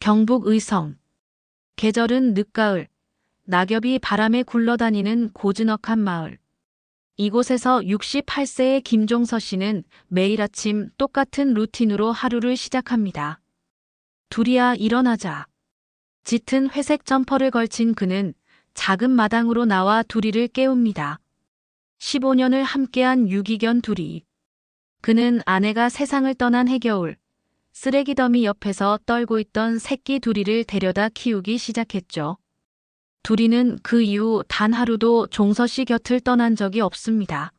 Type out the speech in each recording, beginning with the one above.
경북 의성. 계절은 늦가을. 낙엽이 바람에 굴러다니는 고즈넉한 마을. 이곳에서 68세의 김종서 씨는 매일 아침 똑같은 루틴으로 하루를 시작합니다. 두리야 일어나자. 짙은 회색 점퍼를 걸친 그는 작은 마당으로 나와 두리를 깨웁니다. 15년을 함께한 유기견 두리. 그는 아내가 세상을 떠난 해겨울, 쓰레기 더미 옆에서 떨고 있던 새끼 두리를 데려다 키우기 시작했죠. 두리는 그 이후 단 하루도 종서 씨 곁을 떠난 적이 없습니다.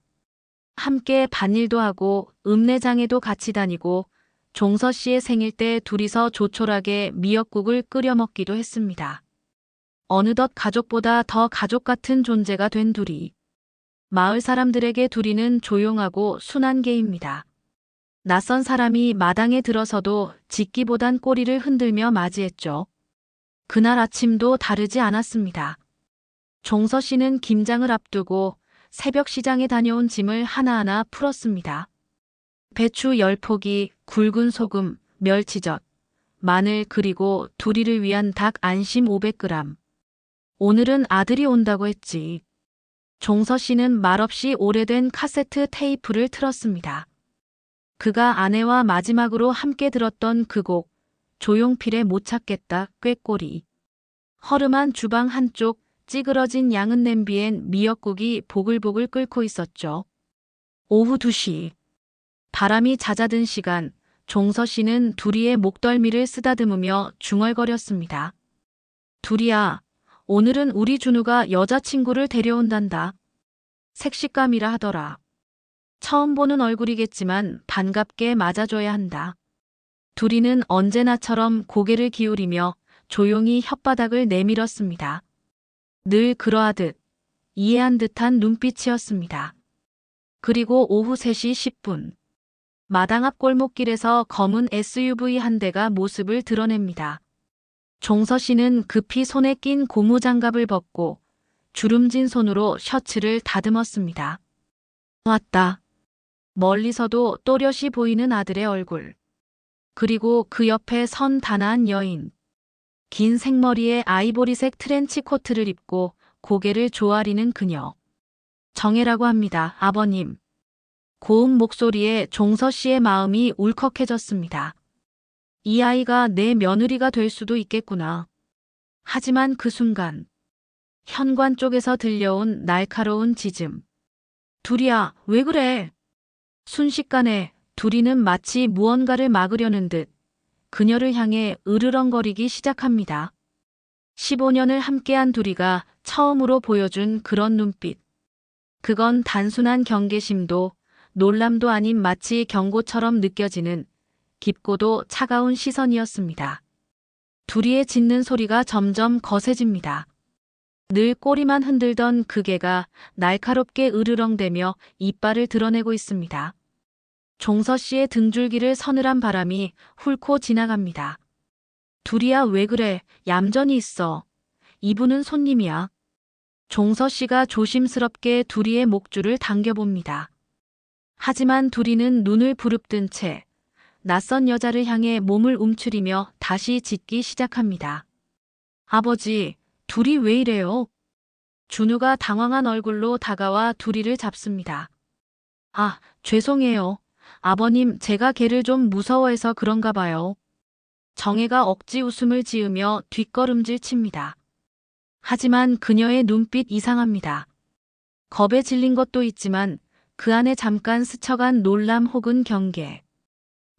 함께 밭일도 하고 읍내장에도 같이 다니고 종서 씨의 생일 때 둘이서 조촐하게 미역국을 끓여 먹기도 했습니다. 어느덧 가족보다 더 가족 같은 존재가 된 두리. 마을 사람들에게 두리는 조용하고 순한 개입니다. 낯선 사람이 마당에 들어서도 짖기보단 꼬리를 흔들며 맞이했죠. 그날 아침도 다르지 않았습니다. 종서 씨는 김장을 앞두고 새벽 시장에 다녀온 짐을 하나하나 풀었습니다. 배추 10포기, 굵은 소금, 멸치젓, 마늘 그리고 두리를 위한 닭 안심 500g. 오늘은 아들이 온다고 했지. 종서 씨는 말없이 오래된 카세트 테이프를 틀었습니다. 그가 아내와 마지막으로 함께 들었던 그 곡, 조용필의 못 찾겠다 꾀꼬리. 허름한 주방 한쪽 찌그러진 양은 냄비엔 미역국이 보글보글 끓고 있었죠. 오후 2시. 바람이 잦아든 시간, 종서 씨는 두리의 목덜미를 쓰다듬으며 중얼거렸습니다. 두리야, 오늘은 우리 준우가 여자친구를 데려온단다. 색시감이라 하더라. 처음 보는 얼굴이겠지만 반갑게 맞아줘야 한다. 두리는 언제나처럼 고개를 기울이며 조용히 혓바닥을 내밀었습니다. 늘 그러하듯 이해한 듯한 눈빛이었습니다. 그리고 오후 3시 10분. 마당 앞 골목길에서 검은 SUV 한 대가 모습을 드러냅니다. 종서 씨는 급히 손에 낀 고무장갑을 벗고 주름진 손으로 셔츠를 다듬었습니다. 왔다. 멀리서도 또렷이 보이는 아들의 얼굴. 그리고 그 옆에 선 단아한 여인. 긴 생머리에 아이보리색 트렌치 코트를 입고 고개를 조아리는 그녀. 정혜라고 합니다, 아버님. 고운 목소리에 종서 씨의 마음이 울컥해졌습니다. 이 아이가 내 며느리가 될 수도 있겠구나. 하지만 그 순간 현관 쪽에서 들려온 날카로운 짖음. 두리야, 왜 그래? 순식간에 두리는 마치 무언가를 막으려는 듯 그녀를 향해 으르렁거리기 시작합니다. 15년을 함께한 두리가 처음으로 보여준 그런 눈빛. 그건 단순한 경계심도 놀람도 아닌 마치 경고처럼 느껴지는 깊고도 차가운 시선이었습니다. 두리의 짖는 소리가 점점 거세집니다. 늘 꼬리만 흔들던 그 개가 날카롭게 으르렁대며 이빨을 드러내고 있습니다. 종서 씨의 등줄기를 서늘한 바람이 훑고 지나갑니다. 두리야 왜 그래? 얌전히 있어. 이분은 손님이야. 종서 씨가 조심스럽게 두리의 목줄을 당겨봅니다. 하지만 두리는 눈을 부릅뜬 채 낯선 여자를 향해 몸을 움츠리며 다시 짖기 시작합니다. 아버지, 두리 왜 이래요? 준우가 당황한 얼굴로 다가와 두리를 잡습니다. 아, 죄송해요. 아버님, 제가 걔를 좀 무서워해서 그런가 봐요. 정혜가 억지 웃음을 지으며 뒷걸음질 칩니다. 하지만 그녀의 눈빛 이상합니다. 겁에 질린 것도 있지만 그 안에 잠깐 스쳐간 놀람 혹은 경계.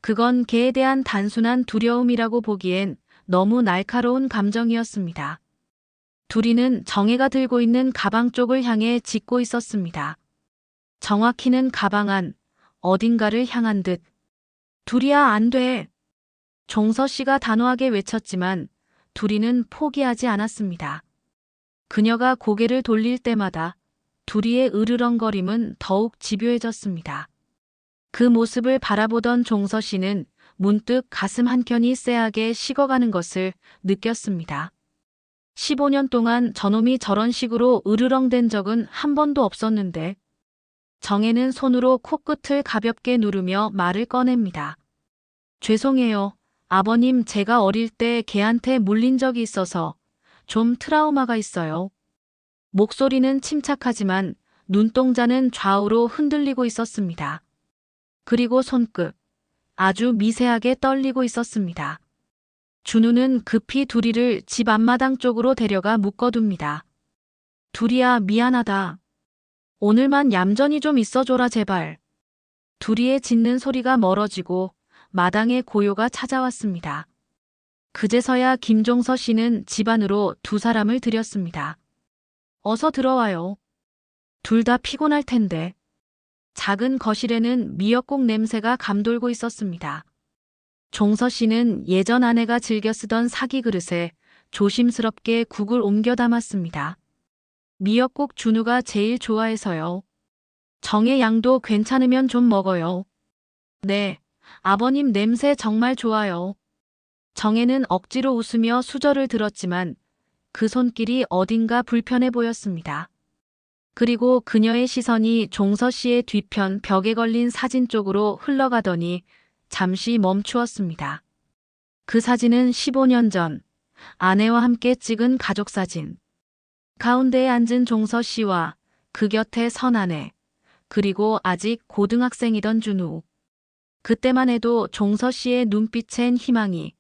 그건 걔에 대한 단순한 두려움이라고 보기엔 너무 날카로운 감정이었습니다. 두리는 정혜가 들고 있는 가방 쪽을 향해 짖고 있었습니다. 정확히는 가방 안, 어딘가를 향한 듯. 두리야 안 돼. 종서 씨가 단호하게 외쳤지만 두리는 포기하지 않았습니다. 그녀가 고개를 돌릴 때마다 두리의 으르렁거림은 더욱 집요해졌습니다. 그 모습을 바라보던 종서 씨는 문득 가슴 한켠이 쎄하게 식어가는 것을 느꼈습니다. 15년 동안 저놈이 저런 식으로 으르렁댄 적은 한 번도 없었는데 정혜는 손으로 코끝을 가볍게 누르며 말을 꺼냅니다. 죄송해요, 아버님, 제가 어릴 때 개한테 물린 적이 있어서 좀 트라우마가 있어요. 목소리는 침착하지만 눈동자는 좌우로 흔들리고 있었습니다. 그리고 손끝, 아주 미세하게 떨리고 있었습니다. 준우는 급히 두리를 집 앞마당 쪽으로 데려가 묶어둡니다. 두리야, 미안하다. 오늘만 얌전히 좀 있어줘라, 제발. 두리의 짖는 소리가 멀어지고 마당에 고요가 찾아왔습니다. 그제서야 김종서 씨는 집 안으로 두 사람을 들였습니다. 어서 들어와요. 둘 다 피곤할 텐데. 작은 거실에는 미역국 냄새가 감돌고 있었습니다. 종서 씨는 예전 아내가 즐겨 쓰던 사기 그릇에 조심스럽게 국을 옮겨 담았습니다. 미역국 준우가 제일 좋아해서요. 정의 양도 괜찮으면 좀 먹어요. 네, 아버님 냄새 정말 좋아요. 정혜는 억지로 웃으며 수저를 들었지만 그 손길이 어딘가 불편해 보였습니다. 그리고 그녀의 시선이 종서 씨의 뒤편 벽에 걸린 사진 쪽으로 흘러가더니 잠시 멈추었습니다. 그 사진은 15년 전 아내와 함께 찍은 가족사진. 가운데에 앉은 종서 씨와 그 곁에 선 아내, 그리고 아직 고등학생이던 준우. 그때만 해도 종서 씨의 눈빛엔 희망이,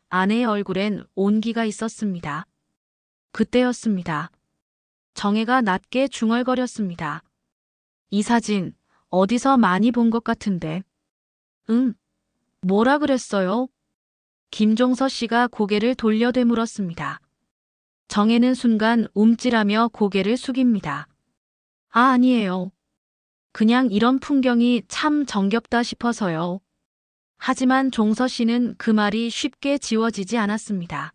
아내의 얼굴엔 온기가 있었습니다. 그때였습니다. 정혜가 낮게 중얼거렸습니다. 이 사진 어디서 많이 본 것 같은데. 응, 뭐라 그랬어요? 김종서 씨가 고개를 돌려 되물었습니다. 정혜는 순간 움찔하며 고개를 숙입니다. 아, 아니에요. 그냥 이런 풍경이 참 정겹다 싶어서요. 하지만 종서 씨는 그 말이 쉽게 지워지지 않았습니다.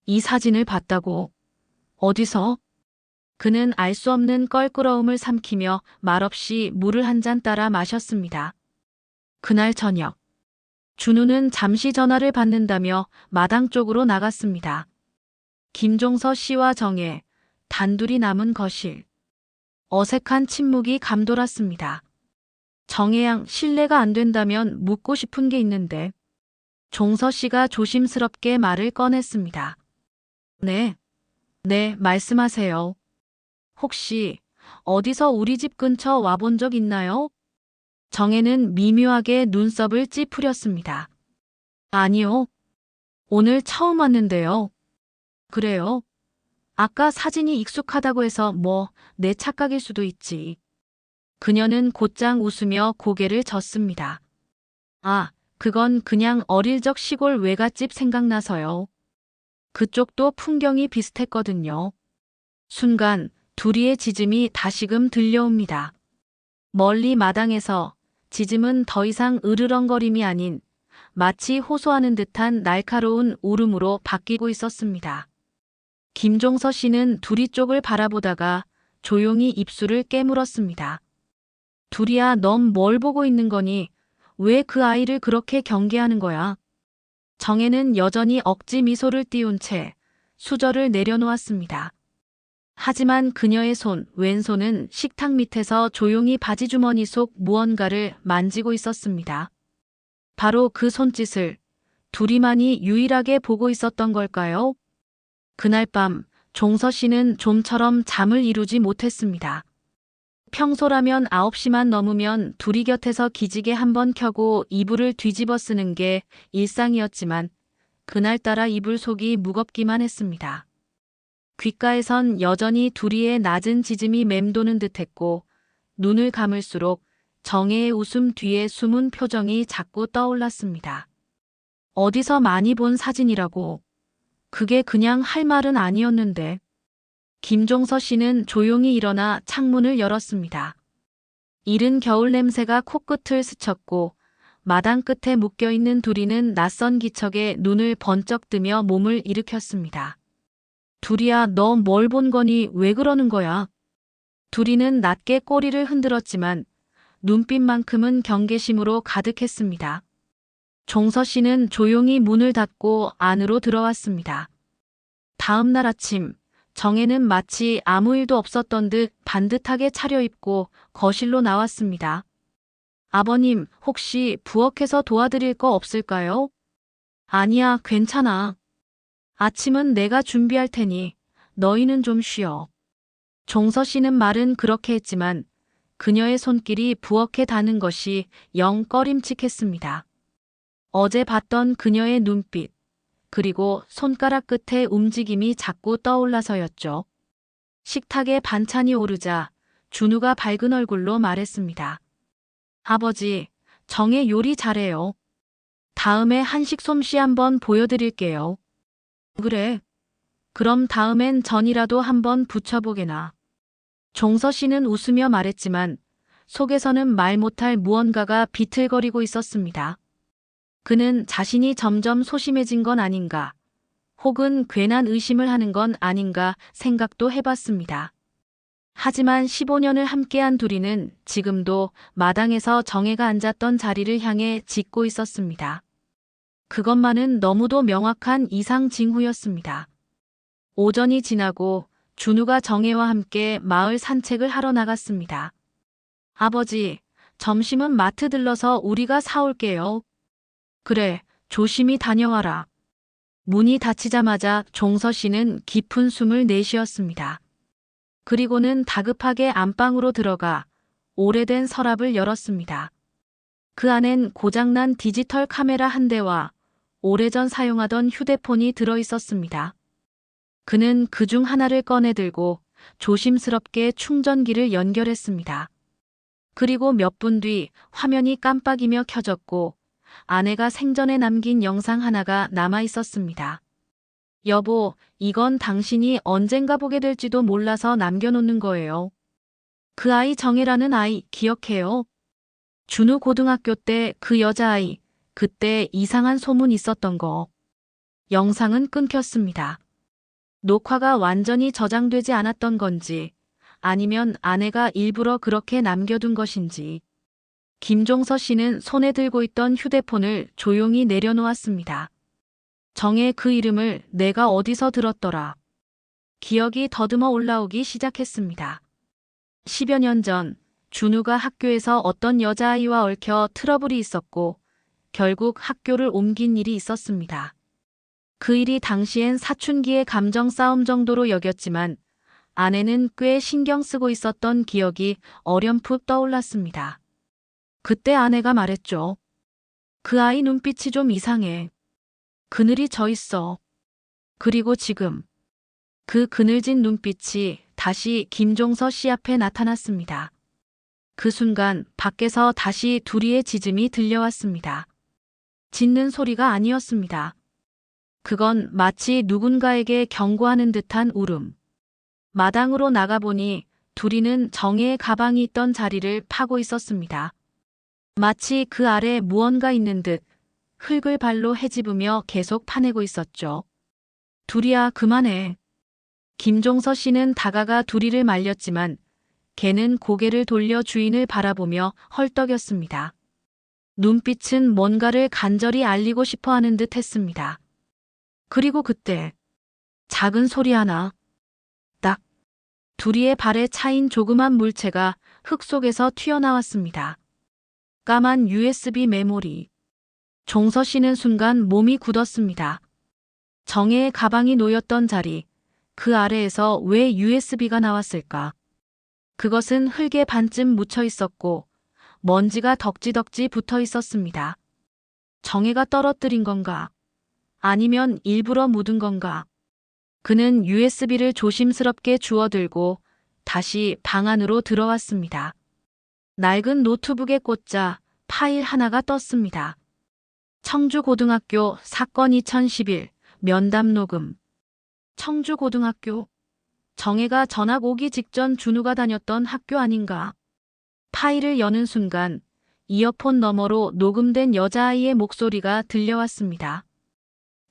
이 사진을 봤다고. 어디서? 그는 알 수 없는 껄끄러움을 삼키며 말없이 물을 한 잔 따라 마셨습니다. 그날 저녁, 준우는 잠시 전화를 받는다며 마당 쪽으로 나갔습니다. 김종서 씨와 정혜, 단둘이 남은 거실. 어색한 침묵이 감돌았습니다. 정혜양, 실례가 안 된다면 묻고 싶은 게 있는데. 종서 씨가 조심스럽게 말을 꺼냈습니다. 네, 말씀하세요. 혹시 어디서 우리 집 근처 와본 적 있나요? 정혜는 미묘하게 눈썹을 찌푸렸습니다. 아니요. 오늘 처음 왔는데요. 그래요? 아까 사진이 익숙하다고 해서 내 착각일 수도 있지. 그녀는 곧장 웃으며 고개를 젓습니다. 아, 그건 그냥 어릴 적 시골 외갓집 생각나서요. 그쪽도 풍경이 비슷했거든요. 순간 두리의 짖음이 다시금 들려옵니다. 멀리 마당에서 짖음은 더 이상 으르렁거림이 아닌 마치 호소하는 듯한 날카로운 울음으로 바뀌고 있었습니다. 김종서 씨는 두리 쪽을 바라보다가 조용히 입술을 깨물었습니다. 두리야, 넌 뭘 보고 있는 거니? 왜 그 아이를 그렇게 경계하는 거야? 정혜는 여전히 억지 미소를 띄운 채 수저를 내려놓았습니다. 하지만 그녀의 왼손은 식탁 밑에서 조용히 바지 주머니 속 무언가를 만지고 있었습니다. 바로 그 손짓을 둘이만이 유일하게 보고 있었던 걸까요? 그날 밤 종서 씨는 좀처럼 잠을 이루지 못했습니다. 평소라면 9시만 넘으면 둘이 곁에서 기지개 한번 켜고 이불을 뒤집어 쓰는 게 일상이었지만 그날따라 이불 속이 무겁기만 했습니다. 귓가에선 여전히 두리의 낮은 짖음이 맴도는 듯했고 눈을 감을수록 정혜의 웃음 뒤에 숨은 표정이 자꾸 떠올랐습니다. 어디서 많이 본 사진이라고. 그게 그냥 할 말은 아니었는데. 김종서 씨는 조용히 일어나 창문을 열었습니다. 이른 겨울 냄새가 코끝을 스쳤고 마당 끝에 묶여있는 두리는 낯선 기척에 눈을 번쩍 뜨며 몸을 일으켰습니다. 두리야, 너 뭘 본 거니? 왜 그러는 거야? 두리는 낮게 꼬리를 흔들었지만 눈빛만큼은 경계심으로 가득했습니다. 종서 씨는 조용히 문을 닫고 안으로 들어왔습니다. 다음 날 아침, 정혜는 마치 아무 일도 없었던 듯 반듯하게 차려입고 거실로 나왔습니다. 아버님, 혹시 부엌에서 도와드릴 거 없을까요? 아니야, 괜찮아. 아침은 내가 준비할 테니 너희는 좀 쉬어. 종서 씨는 말은 그렇게 했지만 그녀의 손길이 부엌에 닿는 것이 영 꺼림칙했습니다. 어제 봤던 그녀의 눈빛, 그리고 손가락 끝의 움직임이 자꾸 떠올라서였죠. 식탁에 반찬이 오르자 준우가 밝은 얼굴로 말했습니다. 아버지, 정혜 요리 잘해요. 다음에 한식 솜씨 한번 보여드릴게요. 그래. 그럼 다음엔 전이라도 한번 붙여보게나. 종서 씨는 웃으며 말했지만 속에서는 말 못할 무언가가 비틀거리고 있었습니다. 그는 자신이 점점 소심해진 건 아닌가, 혹은 괜한 의심을 하는 건 아닌가 생각도 해봤습니다. 하지만 15년을 함께한 둘이는 지금도 마당에서 정혜가 앉았던 자리를 향해 짚고 있었습니다. 그것만은 너무도 명확한 이상 징후였습니다. 오전이 지나고 준우가 정혜와 함께 마을 산책을 하러 나갔습니다. 아버지, 점심은 마트 들러서 우리가 사올게요. 그래, 조심히 다녀와라. 문이 닫히자마자 종서 씨는 깊은 숨을 내쉬었습니다. 그리고는 다급하게 안방으로 들어가 오래된 서랍을 열었습니다. 그 안엔 고장난 디지털 카메라 한 대와 오래전 사용하던 휴대폰이 들어 있었습니다. 그는 그중 하나를 꺼내 들고 조심스럽게 충전기를 연결했습니다. 그리고 몇 분 뒤 화면이 깜빡이며 켜졌고 아내가 생전에 남긴 영상 하나가 남아 있었습니다. 여보, 이건 당신이 언젠가 보게 될지도 몰라서 남겨놓는 거예요. 그 아이 정혜라는 아이 기억해요? 준우 고등학교 때 그 여자아이, 그때 이상한 소문 있었던 거. 영상은 끊겼습니다. 녹화가 완전히 저장되지 않았던 건지, 아니면 아내가 일부러 그렇게 남겨둔 것인지. 김종서 씨는 손에 들고 있던 휴대폰을 조용히 내려놓았습니다. 정혜 그 이름을 내가 어디서 들었더라. 기억이 더듬어 올라오기 시작했습니다. 10여 년 전 준우가 학교에서 어떤 여자아이와 얽혀 트러블이 있었고 결국 학교를 옮긴 일이 있었습니다. 그 일이 당시엔 사춘기의 감정 싸움 정도로 여겼지만 아내는 꽤 신경 쓰고 있었던 기억이 어렴풋 떠올랐습니다. 그때 아내가 말했죠. 그 아이 눈빛이 좀 이상해. 그늘이 져 있어. 그리고 지금 그 그늘진 눈빛이 다시 김종서 씨 앞에 나타났습니다. 그 순간 밖에서 다시 둘이의 짖음이 들려왔습니다. 짖는 소리가 아니었습니다. 그건 마치 누군가에게 경고하는 듯한 울음. 마당으로 나가보니 둘이는 정혜의 가방이 있던 자리를 파고 있었습니다. 마치 그 아래 무언가 있는 듯 흙을 발로 헤집으며 계속 파내고 있었죠. 둘이야, 그만해. 김종서 씨는 다가가 둘이를 말렸지만 걔는 고개를 돌려 주인을 바라보며 헐떡였습니다. 눈빛은 뭔가를 간절히 알리고 싶어 하는 듯 했습니다. 그리고 그때 작은 소리 하나, 딱, 둘이의 발에 차인 조그만 물체가 흙 속에서 튀어나왔습니다. 까만 USB 메모리. 종서 씨는 순간 몸이 굳었습니다. 정혜의 가방이 놓였던 자리, 그 아래에서 왜 USB가 나왔을까? 그것은 흙에 반쯤 묻혀 있었고 먼지가 덕지덕지 붙어 있었습니다. 정혜가 떨어뜨린 건가? 아니면 일부러 묻은 건가? 그는 USB를 조심스럽게 주워들고 다시 방 안으로 들어왔습니다. 낡은 노트북에 꽂자 파일 하나가 떴습니다. 청주고등학교 사건 2011 면담 녹음. 청주고등학교. 정혜가 전학 오기 직전 준우가 다녔던 학교 아닌가. 파일을 여는 순간 이어폰 너머로 녹음된 여자아이의 목소리가 들려왔습니다.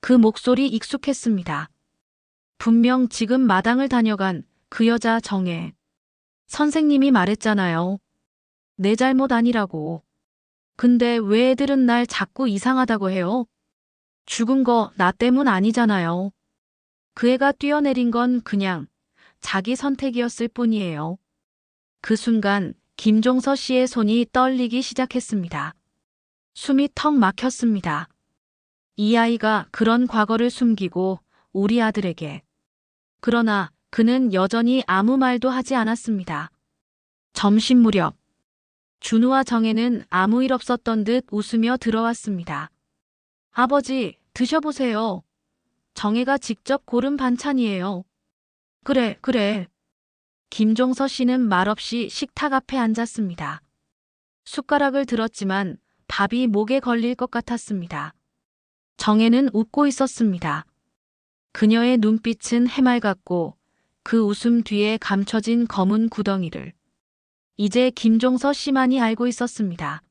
그 목소리 익숙했습니다. 분명 지금 마당을 다녀간 그 여자 정혜. 선생님이 말했잖아요. 내 잘못 아니라고. 근데 왜 애들은 날 자꾸 이상하다고 해요? 죽은 거 나 때문 아니잖아요. 그 애가 뛰어내린 건 그냥 자기 선택이었을 뿐이에요. 그 순간 김종서 씨의 손이 떨리기 시작했습니다. 숨이 턱 막혔습니다. 이 아이가 그런 과거를 숨기고 우리 아들에게. 그러나 그는 여전히 아무 말도 하지 않았습니다. 점심 무렵 준우와 정혜는 아무 일 없었던 듯 웃으며 들어왔습니다. 아버지, 드셔보세요. 정혜가 직접 고른 반찬이에요. 그래, 그래. 김종서 씨는 말없이 식탁 앞에 앉았습니다. 숟가락을 들었지만 밥이 목에 걸릴 것 같았습니다. 정혜는 웃고 있었습니다. 그녀의 눈빛은 해맑았고 그 웃음 뒤에 감춰진 검은 구덩이를 이제 김종서 씨만이 알고 있었습니다.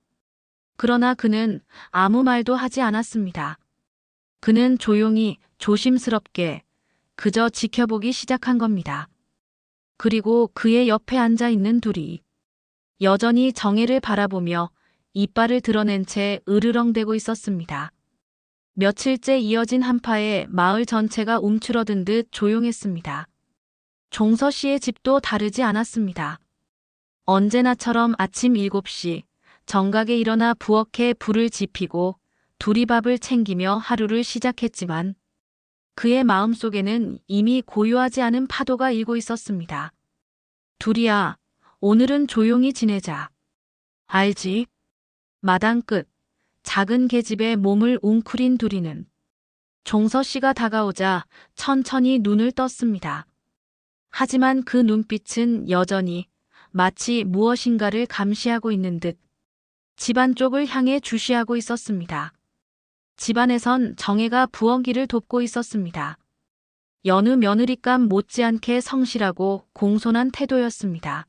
그러나 그는 아무 말도 하지 않았습니다. 그는 조용히 조심스럽게 그저 지켜보기 시작한 겁니다. 그리고 그의 옆에 앉아 있는 둘이 여전히 정혜를 바라보며 이빨을 드러낸 채 으르렁대고 있었습니다. 며칠째 이어진 한파에 마을 전체가 움츠러든 듯 조용했습니다. 종서 씨의 집도 다르지 않았습니다. 언제나처럼 아침 7시 정각에 일어나 부엌에 불을 지피고 둘이 밥을 챙기며 하루를 시작했지만 그의 마음속에는 이미 고요하지 않은 파도가 일고 있었습니다. 둘이야, 오늘은 조용히 지내자. 알지? 마당 끝 작은 계집에 몸을 웅크린 둘이는 종서 씨가 다가오자 천천히 눈을 떴습니다. 하지만 그 눈빛은 여전히 마치 무엇인가를 감시하고 있는 듯 집안 쪽을 향해 주시하고 있었습니다. 집안에선 정혜가 부엌 일을 돕고 있었습니다. 여느 며느리감 못지않게 성실하고 공손한 태도였습니다.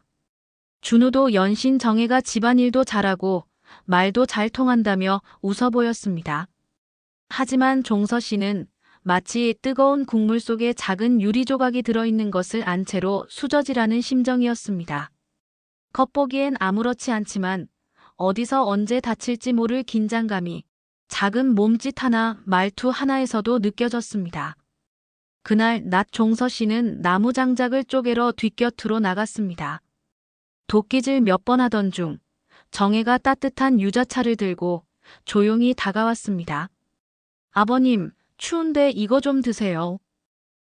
준우도 연신 정혜가 집안일도 잘하고 말도 잘 통한다며 웃어 보였습니다. 하지만 종서 씨는 마치 뜨거운 국물 속에 작은 유리 조각이 들어있는 것을 안 채로 수저질하는 심정이었습니다. 겉보기엔 아무렇지 않지만 어디서 언제 다칠지 모를 긴장감이 작은 몸짓 하나, 말투 하나에서도 느껴졌습니다. 그날 낮 종서 씨는 나무 장작을 쪼개러 뒷곁으로 나갔습니다. 도끼질 몇 번 하던 중 정혜가 따뜻한 유자차를 들고 조용히 다가왔습니다. 아버님, 추운데 이거 좀 드세요.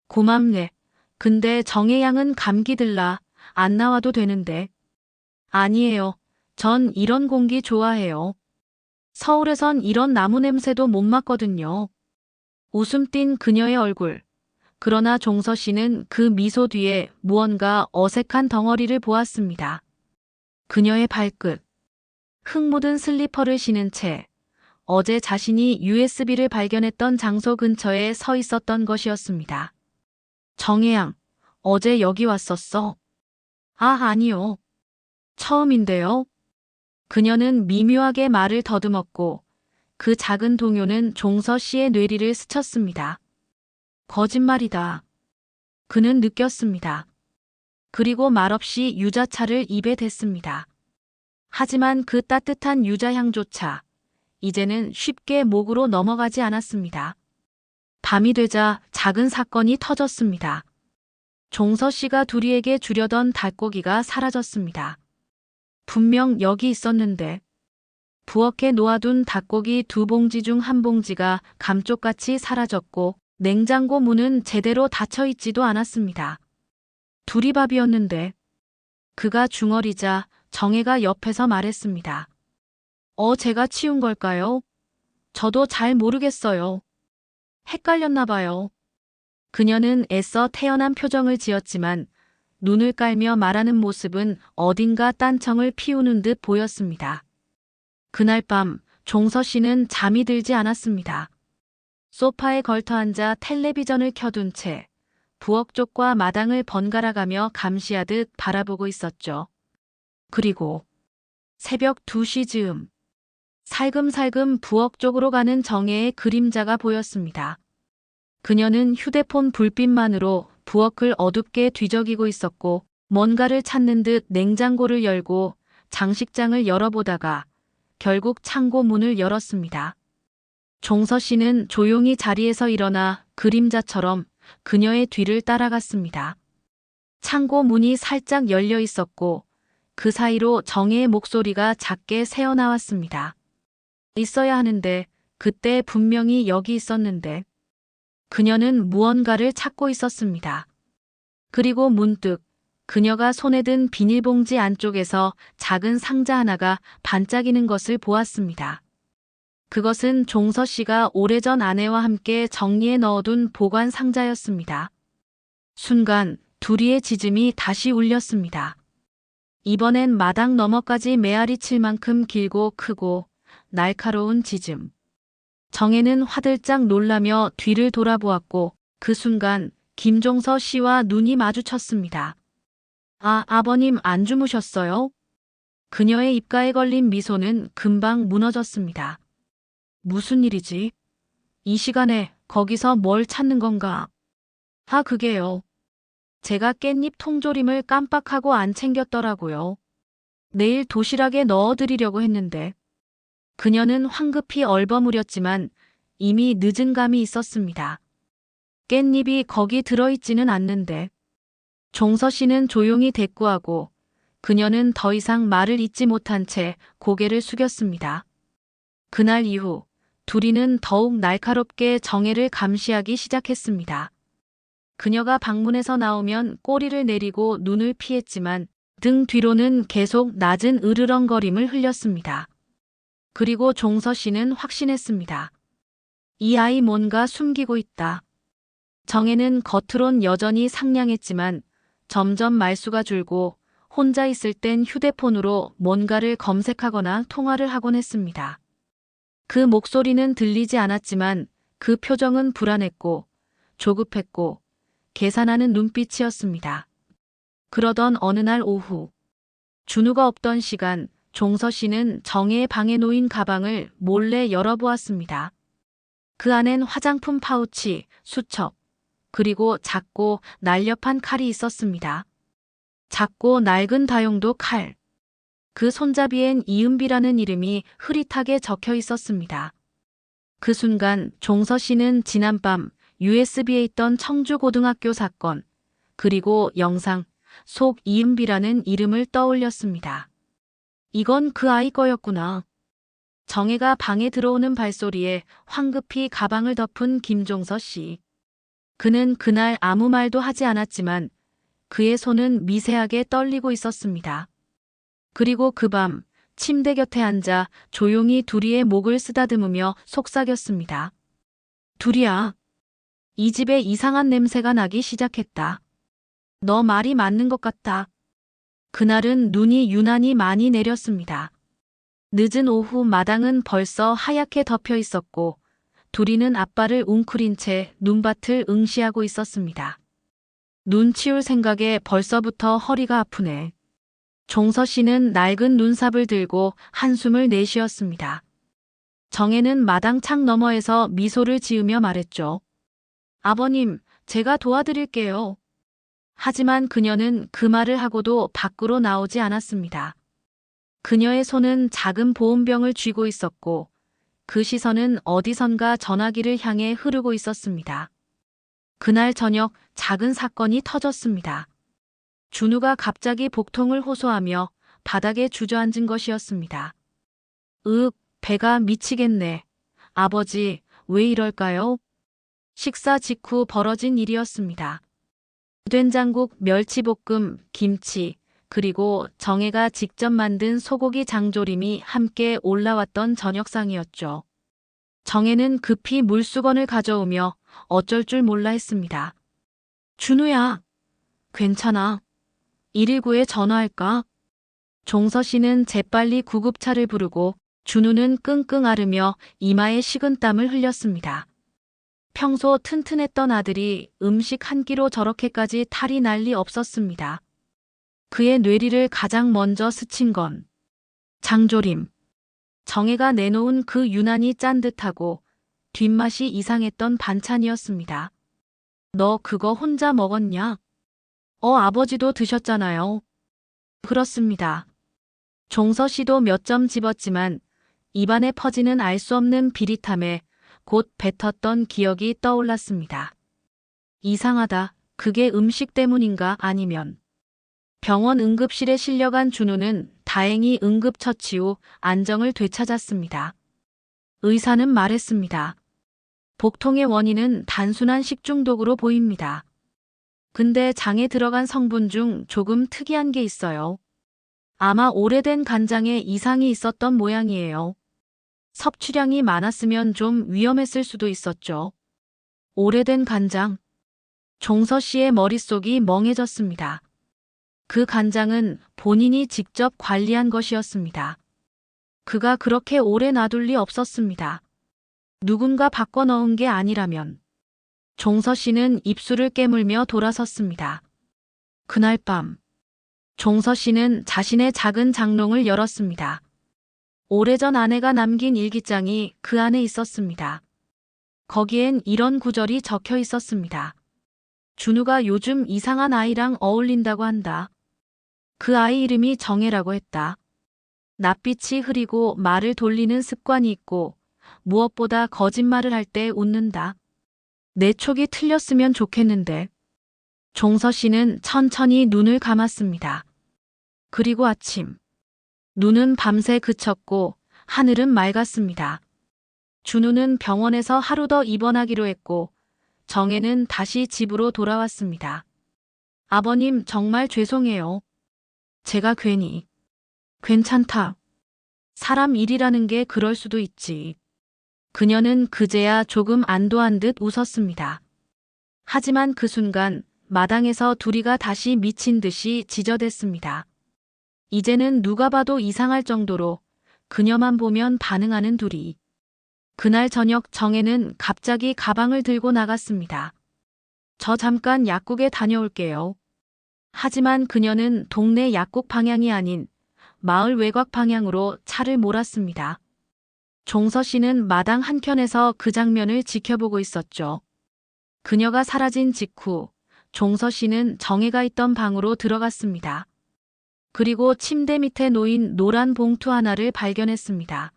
고맙네. 근데 정혜 양은 감기 들라 안 나와도 되는데. 아니에요. 전 이런 공기 좋아해요. 서울에선 이런 나무 냄새도 못 맡거든요. 웃음 띤 그녀의 얼굴. 그러나 종서 씨는 그 미소 뒤에 무언가 어색한 덩어리를 보았습니다. 그녀의 발끝. 흙 묻은 슬리퍼를 신은 채 어제 자신이 USB를 발견했던 장소 근처에 서 있었던 것이었습니다. 정혜양, 어제 여기 왔었어? 아, 아니요. 처음인데요. 그녀는 미묘하게 말을 더듬었고 그 작은 동요는 종서 씨의 뇌리를 스쳤습니다. 거짓말이다. 그는 느꼈습니다. 그리고 말없이 유자차를 입에 댔습니다. 하지만 그 따뜻한 유자향조차 이제는 쉽게 목으로 넘어가지 않았습니다. 밤이 되자 작은 사건이 터졌습니다. 종서 씨가 둘이에게 주려던 닭고기가 사라졌습니다. 분명 여기 있었는데 부엌에 놓아둔 닭고기 2봉지 중 1봉지가 감쪽같이 사라졌고 냉장고 문은 제대로 닫혀 있지도 않았습니다. 둘이 밥이었는데 그가 중얼이자 정혜가 옆에서 말했습니다. 제가 치운 걸까요? 저도 잘 모르겠어요. 헷갈렸나 봐요. 그녀는 애써 태연한 표정을 지었지만 눈을 깔며 말하는 모습은 어딘가 딴청을 피우는 듯 보였습니다. 그날 밤 종서 씨는 잠이 들지 않았습니다. 소파에 걸터앉아 텔레비전을 켜둔 채 부엌 쪽과 마당을 번갈아가며 감시하듯 바라보고 있었죠. 그리고 새벽 2시 즈음 살금살금 부엌 쪽으로 가는 정혜의 그림자가 보였습니다. 그녀는 휴대폰 불빛만으로 부엌을 어둡게 뒤적이고 있었고 뭔가를 찾는 듯 냉장고를 열고 장식장을 열어보다가 결국 창고 문을 열었습니다. 종서 씨는 조용히 자리에서 일어나 그림자처럼 그녀의 뒤를 따라갔습니다. 창고 문이 살짝 열려 있었고 그 사이로 정혜의 목소리가 작게 새어나왔습니다. 있어야 하는데 그때 분명히 여기 있었는데. 그녀는 무언가를 찾고 있었습니다. 그리고 문득 그녀가 손에 든 비닐봉지 안쪽에서 작은 상자 하나가 반짝이는 것을 보았습니다. 그것은 종서 씨가 오래전 아내와 함께 정리해 넣어둔 보관 상자였습니다. 순간 둘이의 지짐이 다시 울렸습니다. 이번엔 마당 너머까지 메아리 칠 만큼 길고 크고 날카로운 지짐. 정혜는 화들짝 놀라며 뒤를 돌아보았고 그 순간 김종서 씨와 눈이 마주쳤습니다. 아버님 안 주무셨어요? 그녀의 입가에 걸린 미소는 금방 무너졌습니다. 무슨 일이지? 이 시간에 거기서 뭘 찾는 건가? 그게요. 제가 깻잎 통조림을 깜빡하고 안 챙겼더라고요. 내일 도시락에 넣어드리려고 했는데. 그녀는 황급히 얼버무렸지만 이미 늦은 감이 있었습니다. 깻잎이 거기 들어있지는 않는데. 종서 씨는 조용히 대꾸하고 그녀는 더 이상 말을 잇지 못한 채 고개를 숙였습니다. 그날 이후 둘이는 더욱 날카롭게 정혜를 감시하기 시작했습니다. 그녀가 방문에서 나오면 꼬리를 내리고 눈을 피했지만 등 뒤로는 계속 낮은 으르렁거림을 흘렸습니다. 그리고 종서 씨는 확신했습니다. 이 아이 뭔가 숨기고 있다. 정혜는 겉으론 여전히 상냥했지만 점점 말수가 줄고 혼자 있을 땐 휴대폰으로 뭔가를 검색하거나 통화를 하곤 했습니다. 그 목소리는 들리지 않았지만 그 표정은 불안했고 조급했고 계산하는 눈빛이었습니다. 그러던 어느 날 오후, 준우가 없던 시간, 종서 씨는 정혜의 방에 놓인 가방을 몰래 열어보았습니다. 그 안엔 화장품 파우치, 수첩, 그리고 작고 날렵한 칼이 있었습니다. 작고 낡은 다용도 칼. 그 손잡이엔 이은비라는 이름이 흐릿하게 적혀 있었습니다. 그 순간 종서 씨는 지난밤 USB에 있던 청주고등학교 사건, 그리고 영상 속 이은비라는 이름을 떠올렸습니다. 이건 그 아이 거였구나. 정혜가 방에 들어오는 발소리에 황급히 가방을 덮은 김종서 씨. 그는 그날 아무 말도 하지 않았지만 그의 손은 미세하게 떨리고 있었습니다. 그리고 그 밤 침대 곁에 앉아 조용히 두리의 목을 쓰다듬으며 속삭였습니다. 두리야, 이 집에 이상한 냄새가 나기 시작했다. 너 말이 맞는 것 같아. 그날은 눈이 유난히 많이 내렸습니다. 늦은 오후 마당은 벌써 하얗게 덮여 있었고 두리는 아빠를 웅크린 채 눈밭을 응시하고 있었습니다. 눈 치울 생각에 벌써부터 허리가 아프네. 종서 씨는 낡은 눈삽을 들고 한숨을 내쉬었습니다. 정혜는 마당 창 너머에서 미소를 지으며 말했죠. 아버님, 제가 도와드릴게요. 하지만 그녀는 그 말을 하고도 밖으로 나오지 않았습니다. 그녀의 손은 작은 보온병을 쥐고 있었고 그 시선은 어디선가 전화기를 향해 흐르고 있었습니다. 그날 저녁 작은 사건이 터졌습니다. 준우가 갑자기 복통을 호소하며 바닥에 주저앉은 것이었습니다. 배가 미치겠네. 아버지, 왜 이럴까요? 식사 직후 벌어진 일이었습니다. 된장국, 멸치볶음, 김치, 그리고 정혜가 직접 만든 소고기 장조림이 함께 올라왔던 저녁상이었죠. 정혜는 급히 물수건을 가져오며 어쩔 줄 몰라 했습니다. 준우야, 괜찮아. 119에 전화할까? 종서 씨는 재빨리 구급차를 부르고 준우는 끙끙 앓으며 이마에 식은땀을 흘렸습니다. 평소 튼튼했던 아들이 음식 한 끼로 저렇게까지 탈이 날 리 없었습니다. 그의 뇌리를 가장 먼저 스친 건 장조림. 정혜가 내놓은 그 유난히 짠듯하고 뒷맛이 이상했던 반찬이었습니다. 너 그거 혼자 먹었냐? 아버지도 드셨잖아요. 그렇습니다. 종서 씨도 몇 점 집었지만 입안에 퍼지는 알 수 없는 비릿함에 곧 뱉었던 기억이 떠올랐습니다. 이상하다. 그게 음식 때문인가 아니면. 병원 응급실에 실려간 준우는 다행히 응급처치 후 안정을 되찾았습니다. 의사는 말했습니다. 복통의 원인은 단순한 식중독으로 보입니다. 근데 장에 들어간 성분 중 조금 특이한 게 있어요. 아마 오래된 간장에 이상이 있었던 모양이에요. 섭취량이 많았으면 좀 위험했을 수도 있었죠. 오래된 간장. 종서 씨의 머릿속이 멍해졌습니다. 그 간장은 본인이 직접 관리한 것이었습니다. 그가 그렇게 오래 놔둘 리 없었습니다. 누군가 바꿔 넣은 게 아니라면. 종서 씨는 입술을 깨물며 돌아섰습니다. 그날 밤, 종서 씨는 자신의 작은 장롱을 열었습니다. 오래전 아내가 남긴 일기장이 그 안에 있었습니다. 거기엔 이런 구절이 적혀 있었습니다. 준우가 요즘 이상한 아이랑 어울린다고 한다. 그 아이 이름이 정혜라고 했다. 낯빛이 흐리고 말을 돌리는 습관이 있고 무엇보다 거짓말을 할 때 웃는다. 내 촉이 틀렸으면 좋겠는데. 종서 씨는 천천히 눈을 감았습니다. 그리고 아침. 눈은 밤새 그쳤고 하늘은 맑았습니다. 준우는 병원에서 하루 더 입원하기로 했고 정혜는 다시 집으로 돌아왔습니다. 아버님 정말 죄송해요. 제가 괜히. 괜찮다. 사람 일이라는 게 그럴 수도 있지. 그녀는 그제야 조금 안도한 듯 웃었습니다. 하지만 그 순간 마당에서 둘이가 다시 미친 듯이 지저댔습니다. 이제는 누가 봐도 이상할 정도로 그녀만 보면 반응하는 둘이. 그날 저녁 정혜는 갑자기 가방을 들고 나갔습니다. 저 잠깐 약국에 다녀올게요. 하지만 그녀는 동네 약국 방향이 아닌 마을 외곽 방향으로 차를 몰았습니다. 종서 씨는 마당 한켠에서 그 장면을 지켜보고 있었죠. 그녀가 사라진 직후 종서 씨는 정혜가 있던 방으로 들어갔습니다. 그리고 침대 밑에 놓인 노란 봉투 하나를 발견했습니다.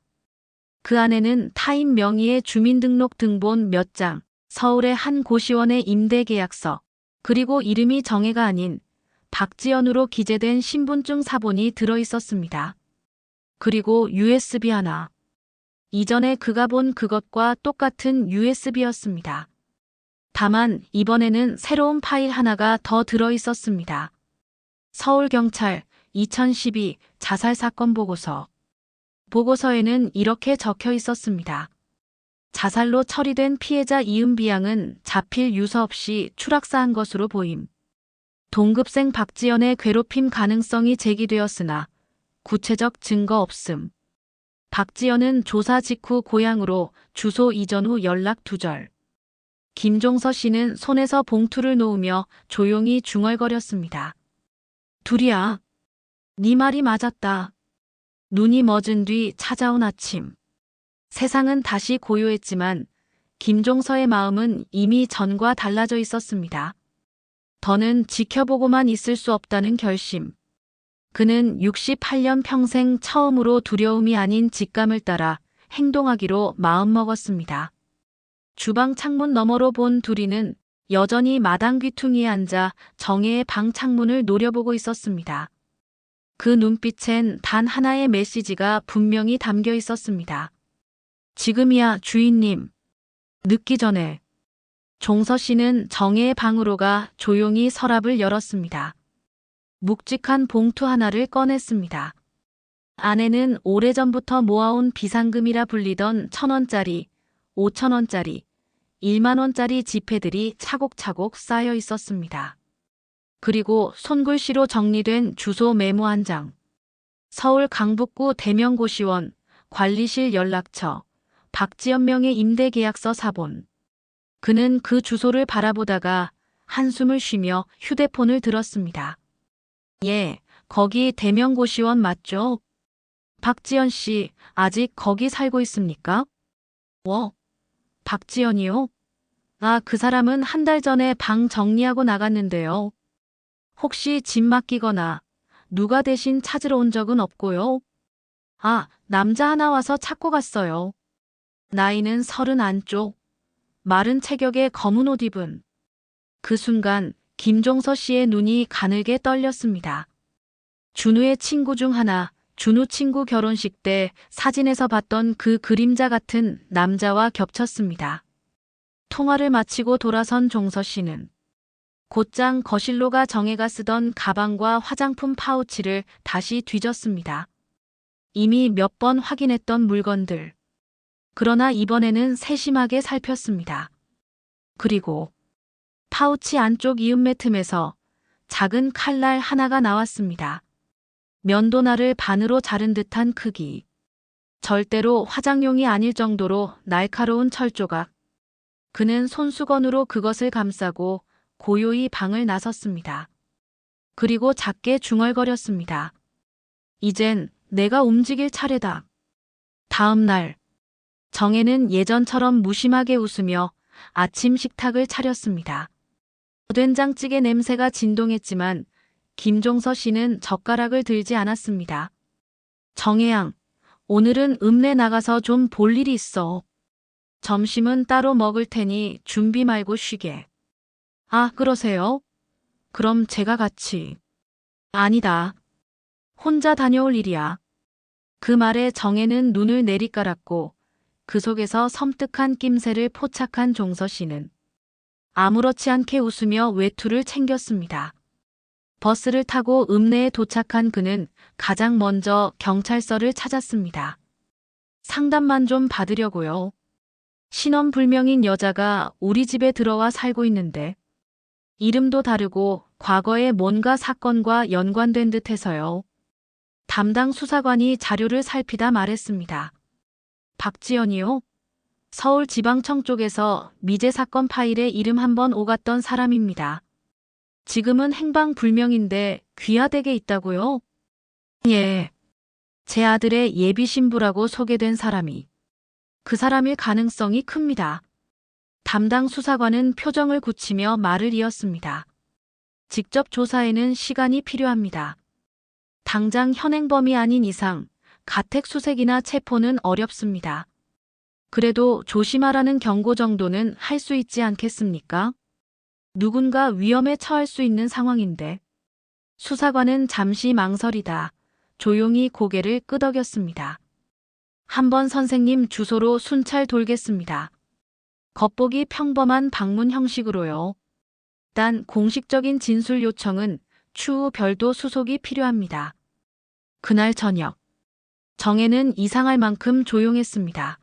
그 안에는 타인 명의의 주민등록 등본 몇 장, 서울의 한 고시원의 임대계약서, 그리고 이름이 정혜가 아닌 박지연으로 기재된 신분증 사본이 들어있었습니다. 그리고 USB 하나. 이전에 그가 본 그것과 똑같은 USB였습니다. 다만 이번에는 새로운 파일 하나가 더 들어있었습니다. 서울경찰 2012 자살사건 보고서. 보고서에는 이렇게 적혀 있었습니다. 자살로 처리된 피해자 이은비양은 자필 유서 없이 추락사한 것으로 보임. 동급생 박지연의 괴롭힘 가능성이 제기되었으나 구체적 증거 없음. 박지연은 조사 직후 고향으로 주소 이전 후 연락 두절. 김종서 씨는 손에서 봉투를 놓으며 조용히 중얼거렸습니다. 둘이야. 네 말이 맞았다. 눈이 멎은 뒤 찾아온 아침. 세상은 다시 고요했지만 김종서의 마음은 이미 전과 달라져 있었습니다. 더는 지켜보고만 있을 수 없다는 결심. 그는 68년 평생 처음으로 두려움이 아닌 직감을 따라 행동하기로 마음먹었습니다. 주방 창문 너머로 본 둘이는 여전히 마당 귀퉁이에 앉아 정혜의 방 창문을 노려보고 있었습니다. 그 눈빛엔 단 하나의 메시지가 분명히 담겨 있었습니다. 지금이야 주인님. 늦기 전에. 종서 씨는 정혜의 방으로 가 조용히 서랍을 열었습니다. 묵직한 봉투 하나를 꺼냈습니다. 안에는 오래전부터 모아온 비상금이라 불리던 1,000원짜리, 5,000원짜리, 10,000원짜리 지폐들이 차곡차곡 쌓여 있었습니다. 그리고 손글씨로 정리된 주소 메모 한 장. 서울 강북구 대명고시원, 관리실 연락처, 박지연 명의 임대계약서 사본. 그는 그 주소를 바라보다가 한숨을 쉬며 휴대폰을 들었습니다. 예, 거기 대명고시원 맞죠? 박지연 씨, 아직 거기 살고 있습니까? 박지연이요? 아, 그 사람은 한 달 전에 방 정리하고 나갔는데요. 혹시 집 맡기거나 누가 대신 찾으러 온 적은 없고요. 아, 남자 하나 와서 찾고 갔어요. 나이는 30 안쪽. 마른 체격에 검은 옷 입은. 그 순간 김종서 씨의 눈이 가늘게 떨렸습니다. 준우의 친구 중 하나, 준우 친구 결혼식 때 사진에서 봤던 그 그림자 같은 남자와 겹쳤습니다. 통화를 마치고 돌아선 종서 씨는 곧장 거실로 가 정혜가 쓰던 가방과 화장품 파우치를 다시 뒤졌습니다. 이미 몇 번 확인했던 물건들. 그러나 이번에는 세심하게 살폈습니다. 그리고 파우치 안쪽 이음매 틈에서 작은 칼날 하나가 나왔습니다. 면도날을 반으로 자른 듯한 크기. 절대로 화장용이 아닐 정도로 날카로운 철조각. 그는 손수건으로 그것을 감싸고 고요히 방을 나섰습니다. 그리고 작게 중얼거렸습니다. 이젠 내가 움직일 차례다. 다음 날, 정혜는 예전처럼 무심하게 웃으며 아침 식탁을 차렸습니다. 된장찌개 냄새가 진동했지만 김종서 씨는 젓가락을 들지 않았습니다. 정혜양, 오늘은 읍내 나가서 좀 볼 일이 있어. 점심은 따로 먹을 테니 준비 말고 쉬게. 아, 그러세요? 그럼 제가 같이. 아니다. 혼자 다녀올 일이야. 그 말에 정혜는 눈을 내리깔았고 그 속에서 섬뜩한 낌새를 포착한 종서 씨는 아무렇지 않게 웃으며 외투를 챙겼습니다. 버스를 타고 읍내에 도착한 그는 가장 먼저 경찰서를 찾았습니다. 상담만 좀 받으려고요. 신원불명인 여자가 우리 집에 들어와 살고 있는데 이름도 다르고 과거에 뭔가 사건과 연관된 듯해서요. 담당 수사관이 자료를 살피다 말했습니다. 박지연이요? 서울지방청 쪽에서 미제 사건 파일에 이름 한번 오갔던 사람입니다. 지금은 행방불명인데 귀화댁에 있다고요? 예. 제 아들의 예비 신부라고 소개된 사람이. 그 사람일 가능성이 큽니다. 담당 수사관은 표정을 굳히며 말을 이었습니다. 직접 조사에는 시간이 필요합니다. 당장 현행범이 아닌 이상 가택 수색이나 체포는 어렵습니다. 그래도 조심하라는 경고 정도는 할 수 있지 않겠습니까? 누군가 위험에 처할 수 있는 상황인데. 수사관은 잠시 망설이다 조용히 고개를 끄덕였습니다. 한번 선생님 주소로 순찰 돌겠습니다. 겉보기 평범한 방문 형식으로요. 단 공식적인 진술 요청은 추후 별도 수속이 필요합니다. 그날 저녁, 정혜는 이상할 만큼 조용했습니다.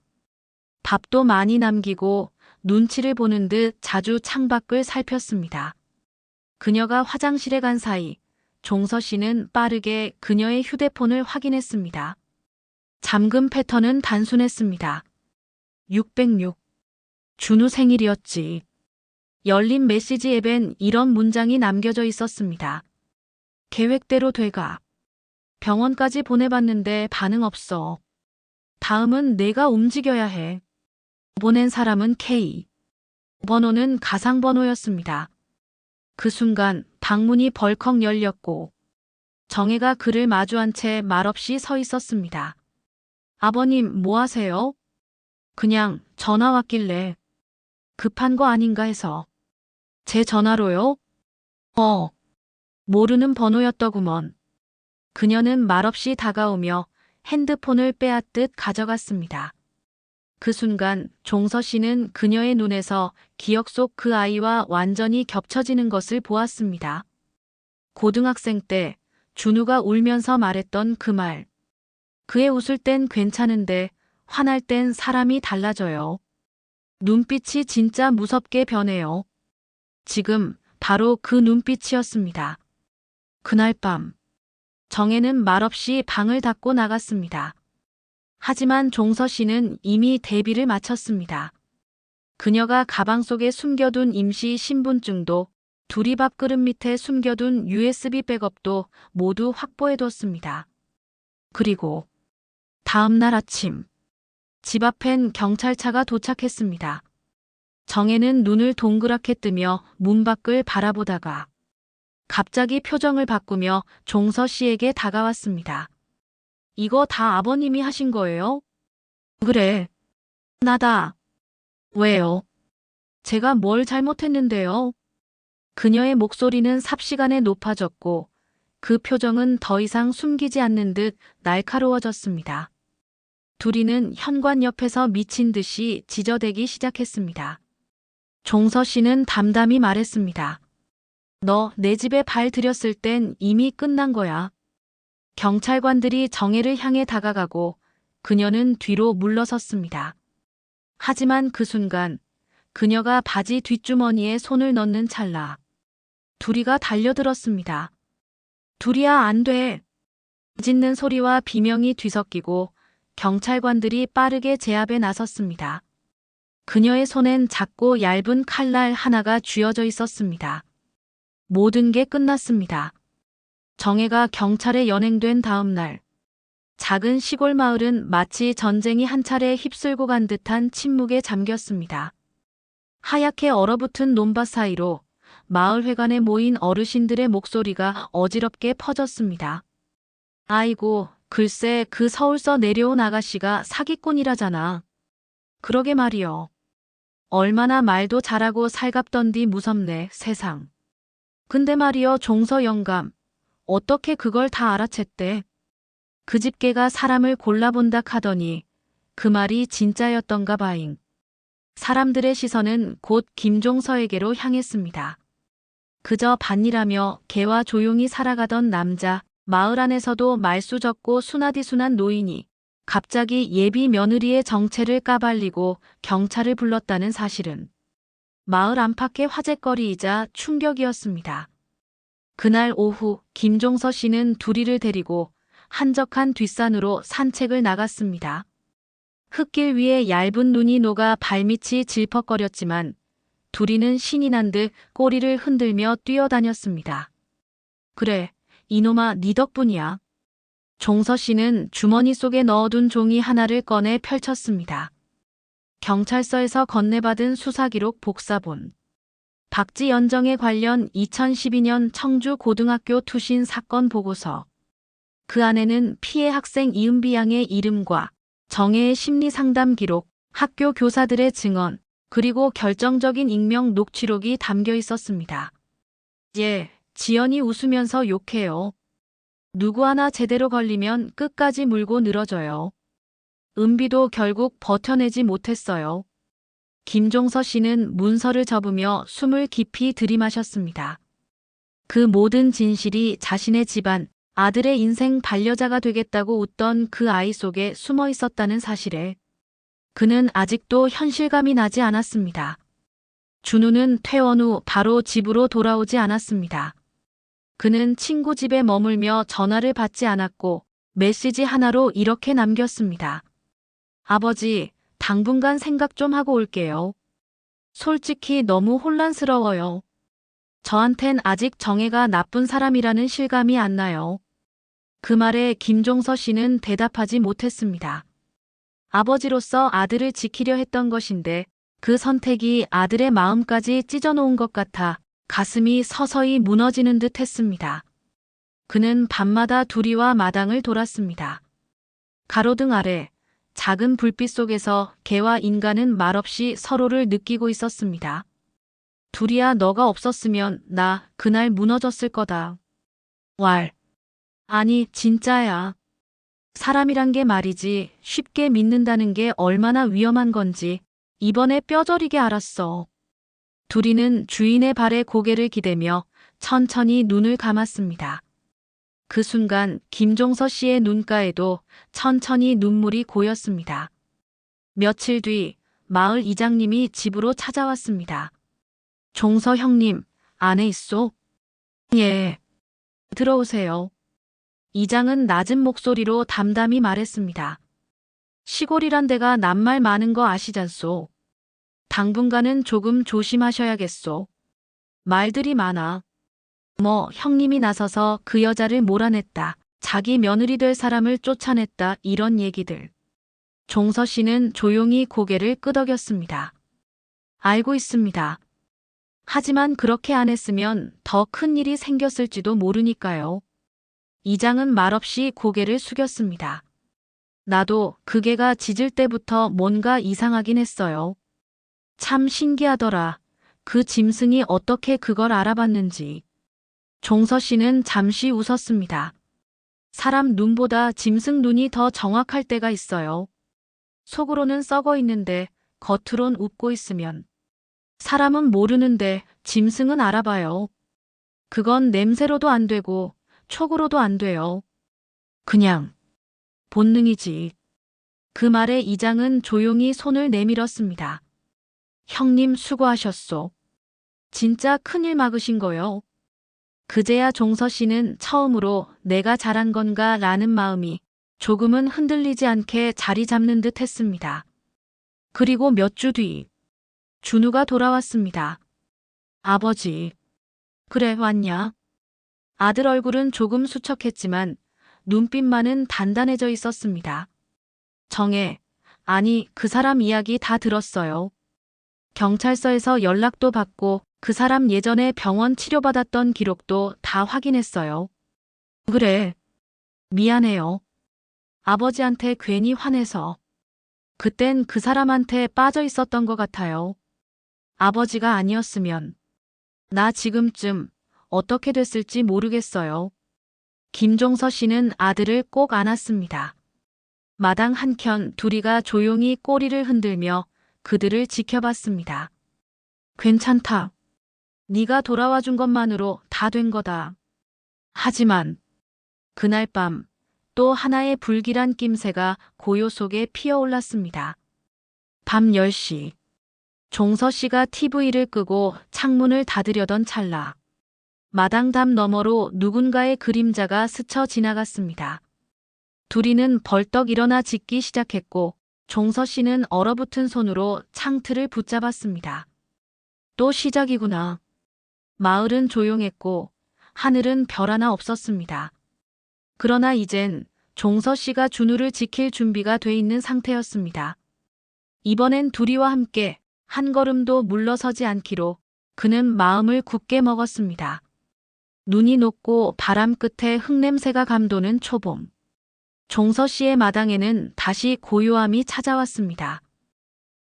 밥도 많이 남기고 눈치를 보는 듯 자주 창밖을 살폈습니다. 그녀가 화장실에 간 사이 종서 씨는 빠르게 그녀의 휴대폰을 확인했습니다. 잠금 패턴은 단순했습니다. 606. 준우 생일이었지. 열린 메시지 앱엔 이런 문장이 남겨져 있었습니다. 계획대로 돼가. 병원까지 보내봤는데 반응 없어. 다음은 내가 움직여야 해. 보낸 사람은 K. 번호는 가상번호였습니다. 그 순간 방문이 벌컥 열렸고 정혜가 그를 마주한 채 말없이 서 있었습니다. 아버님 뭐 하세요? 그냥 전화 왔길래. 급한 거 아닌가 해서. 제 전화로요? 모르는 번호였더구먼. 그녀는 말없이 다가오며 핸드폰을 빼앗듯 가져갔습니다. 그 순간 종서 씨는 그녀의 눈에서 기억 속 그 아이와 완전히 겹쳐지는 것을 보았습니다. 고등학생 때 준우가 울면서 말했던 그 말. 그애 웃을 땐 괜찮은데 화날 땐 사람이 달라져요. 눈빛이 진짜 무섭게 변해요. 지금 바로 그 눈빛이었습니다. 그날 밤 정혜는 말없이 방을 닫고 나갔습니다. 하지만 종서 씨는 이미 대비를 마쳤습니다. 그녀가 가방 속에 숨겨둔 임시 신분증도 둘이 밥그릇 밑에 숨겨둔 USB 백업도 모두 확보해뒀습니다. 그리고 다음 날 아침 집 앞엔 경찰차가 도착했습니다. 정혜는 눈을 동그랗게 뜨며 문 밖을 바라보다가 갑자기 표정을 바꾸며 종서 씨에게 다가왔습니다. 이거 다 아버님이 하신 거예요? 그래. 나다. 왜요? 제가 뭘 잘못했는데요? 그녀의 목소리는 삽시간에 높아졌고 그 표정은 더 이상 숨기지 않는 듯 날카로워졌습니다. 둘이는 현관 옆에서 미친 듯이 지저대기 시작했습니다. 종서 씨는 담담히 말했습니다. 너 내 집에 발 들였을 땐 이미 끝난 거야. 경찰관들이 정혜를 향해 다가가고 그녀는 뒤로 물러섰습니다. 하지만 그 순간 그녀가 바지 뒷주머니에 손을 넣는 찰나 둘이가 달려들었습니다. 둘이야 안 돼. 짖는 소리와 비명이 뒤섞이고 경찰관들이 빠르게 제압에 나섰습니다. 그녀의 손엔 작고 얇은 칼날 하나가 쥐어져 있었습니다. 모든 게 끝났습니다. 정혜가 경찰에 연행된 다음 날, 작은 시골 마을은 마치 전쟁이 한 차례 휩쓸고 간 듯한 침묵에 잠겼습니다. 하얗게 얼어붙은 논밭 사이로 마을 회관에 모인 어르신들의 목소리가 어지럽게 퍼졌습니다. 아이고, 글쎄 그 서울서 내려온 아가씨가 사기꾼이라잖아. 그러게 말이여. 얼마나 말도 잘하고 살갑던디 무섭네, 세상. 근데 말이여 종서 영감, 어떻게 그걸 다 알아챘대? 그 집게가 사람을 골라본다 하더니 그 말이 진짜였던가 봐잉. 사람들의 시선은 곧 김종서에게로 향했습니다. 그저 밭일하며 개와 조용히 살아가던 남자, 마을 안에서도 말수 적고 순하디순한 노인이 갑자기 예비 며느리의 정체를 까발리고 경찰을 불렀다는 사실은 마을 안팎의 화제거리이자 충격이었습니다. 그날 오후 김종서 씨는 둘이를 데리고 한적한 뒷산으로 산책을 나갔습니다. 흙길 위에 얇은 눈이 녹아 발밑이 질퍽거렸지만 둘이는 신이 난 듯 꼬리를 흔들며 뛰어다녔습니다. 그래, 이놈아 네 덕분이야. 종서 씨는 주머니 속에 넣어둔 종이 하나를 꺼내 펼쳤습니다. 경찰서에서 건네받은 수사기록 복사본. 박지연정에 관련 2012년 청주 고등학교 투신 사건 보고서. 그 안에는 피해 학생 이은비 양의 이름과 정혜의 심리 상담 기록, 학교 교사들의 증언, 그리고 결정적인 익명 녹취록이 담겨 있었습니다. 예, 지연이 웃으면서 욕해요. 누구 하나 제대로 걸리면 끝까지 물고 늘어져요. 은비도 결국 버텨내지 못했어요. 김종서 씨는 문서를 접으며 숨을 깊이 들이마셨습니다. 그 모든 진실이 자신의 집안, 아들의 인생 반려자가 되겠다고 웃던 그 아이 속에 숨어 있었다는 사실에 그는 아직도 현실감이 나지 않았습니다. 준우는 퇴원 후 바로 집으로 돌아오지 않았습니다. 그는 친구 집에 머물며 전화를 받지 않았고 메시지 하나로 이렇게 남겼습니다. 아버지, 당분간 생각 좀 하고 올게요. 솔직히 너무 혼란스러워요. 저한텐 아직 정혜가 나쁜 사람이라는 실감이 안 나요. 그 말에 김종서 씨는 대답하지 못했습니다. 아버지로서 아들을 지키려 했던 것인데 그 선택이 아들의 마음까지 찢어놓은 것 같아 가슴이 서서히 무너지는 듯 했습니다. 그는 밤마다 두리와 마당을 돌았습니다. 가로등 아래 작은 불빛 속에서 개와 인간은 말없이 서로를 느끼고 있었습니다. 두리야, 너가 없었으면 나 그날 무너졌을 거다. 왈. 아니, 진짜야. 사람이란 게 말이지 쉽게 믿는다는 게 얼마나 위험한 건지 이번에 뼈저리게 알았어. 두리는 주인의 발에 고개를 기대며 천천히 눈을 감았습니다. 그 순간 김종서 씨의 눈가에도 천천히 눈물이 고였습니다. 며칠 뒤 마을 이장님이 집으로 찾아왔습니다. 종서 형님, 안에 있소? 예. 들어오세요. 이장은 낮은 목소리로 담담히 말했습니다. 시골이란 데가 낱말 많은 거 아시잖소. 당분간은 조금 조심하셔야겠소. 말들이 많아. 뭐 형님이 나서서 그 여자를 몰아냈다. 자기 며느리 될 사람을 쫓아냈다. 이런 얘기들. 종서 씨는 조용히 고개를 끄덕였습니다. 알고 있습니다. 하지만 그렇게 안 했으면 더 큰 일이 생겼을지도 모르니까요. 이장은 말없이 고개를 숙였습니다. 나도 그 개가 짖을 때부터 뭔가 이상하긴 했어요. 참 신기하더라. 그 짐승이 어떻게 그걸 알아봤는지. 종서 씨는 잠시 웃었습니다. 사람 눈보다 짐승 눈이 더 정확할 때가 있어요. 속으로는 썩어 있는데 겉으론 웃고 있으면 사람은 모르는데 짐승은 알아봐요. 그건 냄새로도 안 되고 촉으로도 안 돼요. 그냥 본능이지. 그 말에 이장은 조용히 손을 내밀었습니다. 형님 수고하셨소. 진짜 큰일 막으신 거요. 그제야 종서 씨는 처음으로 내가 잘한 건가 라는 마음이 조금은 흔들리지 않게 자리 잡는 듯 했습니다. 그리고 몇 주 뒤, 준우가 돌아왔습니다. 아버지. 그래, 왔냐? 아들 얼굴은 조금 수척했지만 눈빛만은 단단해져 있었습니다. 정혜, 아니, 그 사람 이야기 다 들었어요. 경찰서에서 연락도 받고 그 사람 예전에 병원 치료받았던 기록도 다 확인했어요. 그래. 미안해요. 아버지한테 괜히 화내서. 그땐 그 사람한테 빠져 있었던 것 같아요. 아버지가 아니었으면 나 지금쯤 어떻게 됐을지 모르겠어요. 김종서 씨는 아들을 꼭 안았습니다. 마당 한켠 둘이가 조용히 꼬리를 흔들며 그들을 지켜봤습니다. 괜찮다. 네가 돌아와 준 것만으로 다 된 거다. 하지만 그날 밤 또 하나의 불길한 낌새가 고요 속에 피어올랐습니다. 밤 10시. 종서 씨가 TV를 끄고 창문을 닫으려던 찰나 마당담 너머로 누군가의 그림자가 스쳐 지나갔습니다. 둘이는 벌떡 일어나 짖기 시작했고 종서 씨는 얼어붙은 손으로 창틀을 붙잡았습니다. 또 시작이구나. 마을은 조용했고 하늘은 별 하나 없었습니다. 그러나 이젠 종서 씨가 준우를 지킬 준비가 돼 있는 상태였습니다. 이번엔 둘이와 함께 한 걸음도 물러서지 않기로 그는 마음을 굳게 먹었습니다. 눈이 녹고 바람 끝에 흙냄새가 감도는 초봄. 종서 씨의 마당에는 다시 고요함이 찾아왔습니다.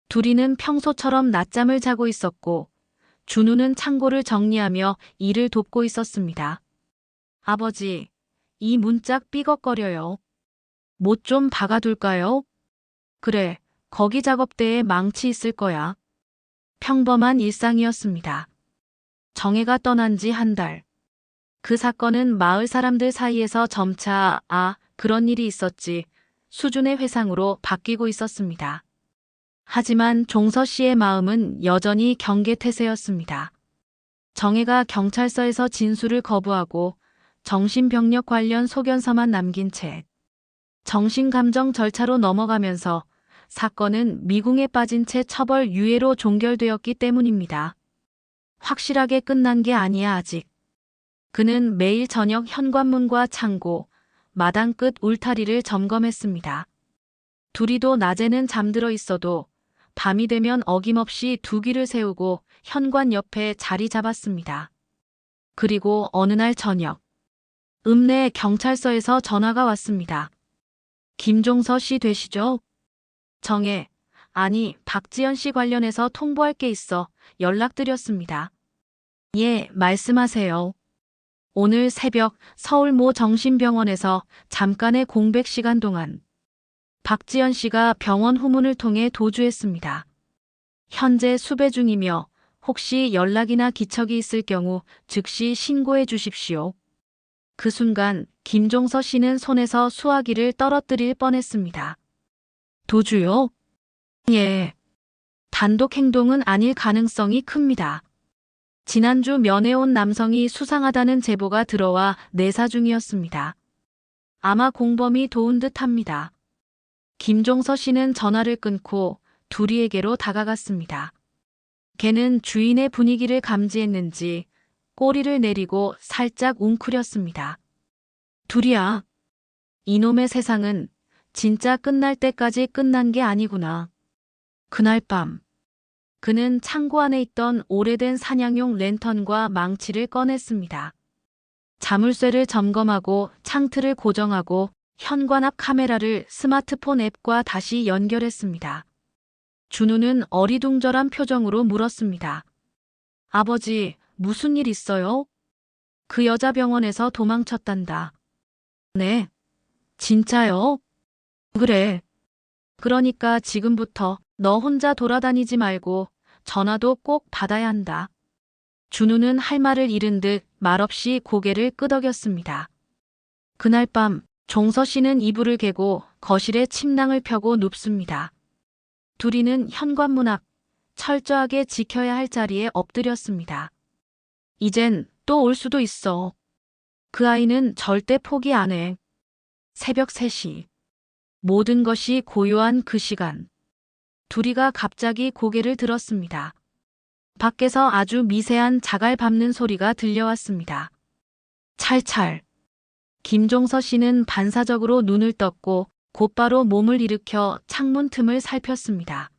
둘이는 평소처럼 낮잠을 자고 있었고 준우는 창고를 정리하며 일을 돕고 있었습니다. 아버지, 이 문짝 삐걱거려요. 못 좀 박아둘까요? 그래, 거기 작업대에 망치 있을 거야. 평범한 일상이었습니다. 정혜가 떠난 지 한 달. 그 사건은 마을 사람들 사이에서 점차 그런 일이 있었지 수준의 회상으로 바뀌고 있었습니다. 하지만 종서 씨의 마음은 여전히 경계태세였습니다. 정혜가 경찰서에서 진술을 거부하고 정신병력 관련 소견서만 남긴 채 정신감정 절차로 넘어가면서 사건은 미궁에 빠진 채 처벌 유예로 종결되었기 때문입니다. 확실하게 끝난 게 아니야 아직. 그는 매일 저녁 현관문과 창고, 마당 끝 울타리를 점검했습니다. 둘이도 낮에는 잠들어 있어도 밤이 되면 어김없이 두 귀를 세우고 현관 옆에 자리 잡았습니다. 그리고 어느 날 저녁, 읍내 경찰서에서 전화가 왔습니다. 김종서 씨 되시죠? 정혜, 아니 박지연 씨 관련해서 통보할 게 있어 연락드렸습니다. 예, 말씀하세요. 오늘 새벽 서울 모 정신병원에서 잠깐의 공백 시간 동안 박지연 씨가 병원 후문을 통해 도주했습니다. 현재 수배 중이며 혹시 연락이나 기척이 있을 경우 즉시 신고해 주십시오. 그 순간 김종서 씨는 손에서 수화기를 떨어뜨릴 뻔했습니다. 도주요? 예. 단독 행동은 아닐 가능성이 큽니다. 지난주 면회 온 남성이 수상하다는 제보가 들어와 내사 중이었습니다. 아마 공범이 도운 듯합니다. 김종서 씨는 전화를 끊고 둘이에게로 다가갔습니다. 걔는 주인의 분위기를 감지했는지 꼬리를 내리고 살짝 웅크렸습니다. 둘이야. 이놈의 세상은 진짜 끝날 때까지 끝난 게 아니구나. 그날 밤 그는 창고 안에 있던 오래된 사냥용 랜턴과 망치를 꺼냈습니다. 자물쇠를 점검하고 창틀을 고정하고 현관 앞 카메라를 스마트폰 앱과 다시 연결했습니다. 준우는 어리둥절한 표정으로 물었습니다. 아버지, 무슨 일 있어요? 그 여자 병원에서 도망쳤단다. 네, 진짜요? 그래. 그러니까 지금부터 너 혼자 돌아다니지 말고 전화도 꼭 받아야 한다. 준우는 할 말을 잃은 듯 말없이 고개를 끄덕였습니다. 그날 밤 종서 씨는 이불을 개고 거실에 침낭을 펴고 눕습니다. 둘이는 현관문 앞 철저하게 지켜야 할 자리에 엎드렸습니다. 이젠 또 올 수도 있어. 그 아이는 절대 포기 안 해. 새벽 3시. 모든 것이 고요한 그 시간. 둘이가 갑자기 고개를 들었습니다. 밖에서 아주 미세한 자갈 밟는 소리가 들려왔습니다. 찰찰. 김종서 씨는 반사적으로 눈을 떴고 곧바로 몸을 일으켜 창문 틈을 살폈습니다.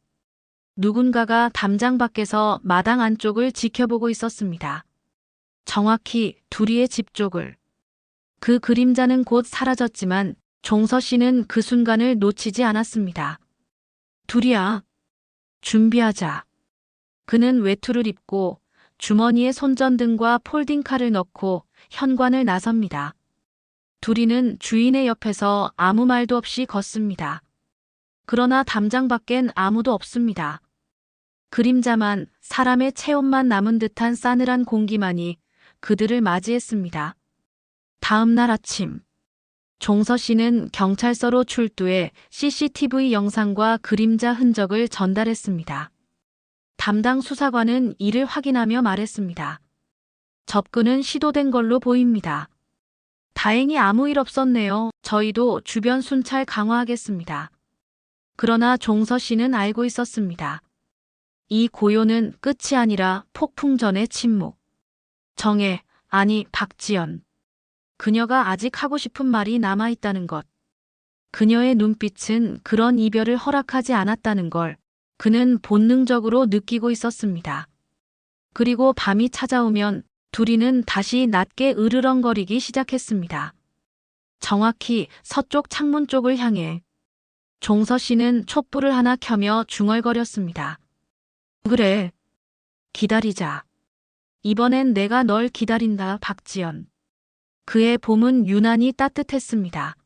누군가가 담장 밖에서 마당 안쪽을 지켜보고 있었습니다. 정확히 둘이의 집 쪽을. 그 그림자는 곧 사라졌지만 종서 씨는 그 순간을 놓치지 않았습니다. 둘이야. 준비하자. 그는 외투를 입고 주머니에 손전등과 폴딩칼을 넣고 현관을 나섭니다. 둘이는 주인의 옆에서 아무 말도 없이 걷습니다. 그러나 담장 밖엔 아무도 없습니다. 그림자만, 사람의 체온만 남은 듯한 싸늘한 공기만이 그들을 맞이했습니다. 다음 날 아침, 종서 씨는 경찰서로 출두해 CCTV 영상과 그림자 흔적을 전달했습니다. 담당 수사관은 이를 확인하며 말했습니다. 접근은 시도된 걸로 보입니다. 다행히 아무 일 없었네요. 저희도 주변 순찰 강화하겠습니다. 그러나 종서 씨는 알고 있었습니다. 이 고요는 끝이 아니라 폭풍 전의 침묵. 정혜, 아니 박지연. 그녀가 아직 하고 싶은 말이 남아있다는 것. 그녀의 눈빛은 그런 이별을 허락하지 않았다는 걸 그는 본능적으로 느끼고 있었습니다. 그리고 밤이 찾아오면 둘이는 다시 낮게 으르렁거리기 시작했습니다. 정확히 서쪽 창문 쪽을 향해. 종서 씨는 촛불을 하나 켜며 중얼거렸습니다. 그래. 기다리자. 이번엔 내가 널 기다린다, 박지연. 그의 봄은 유난히 따뜻했습니다.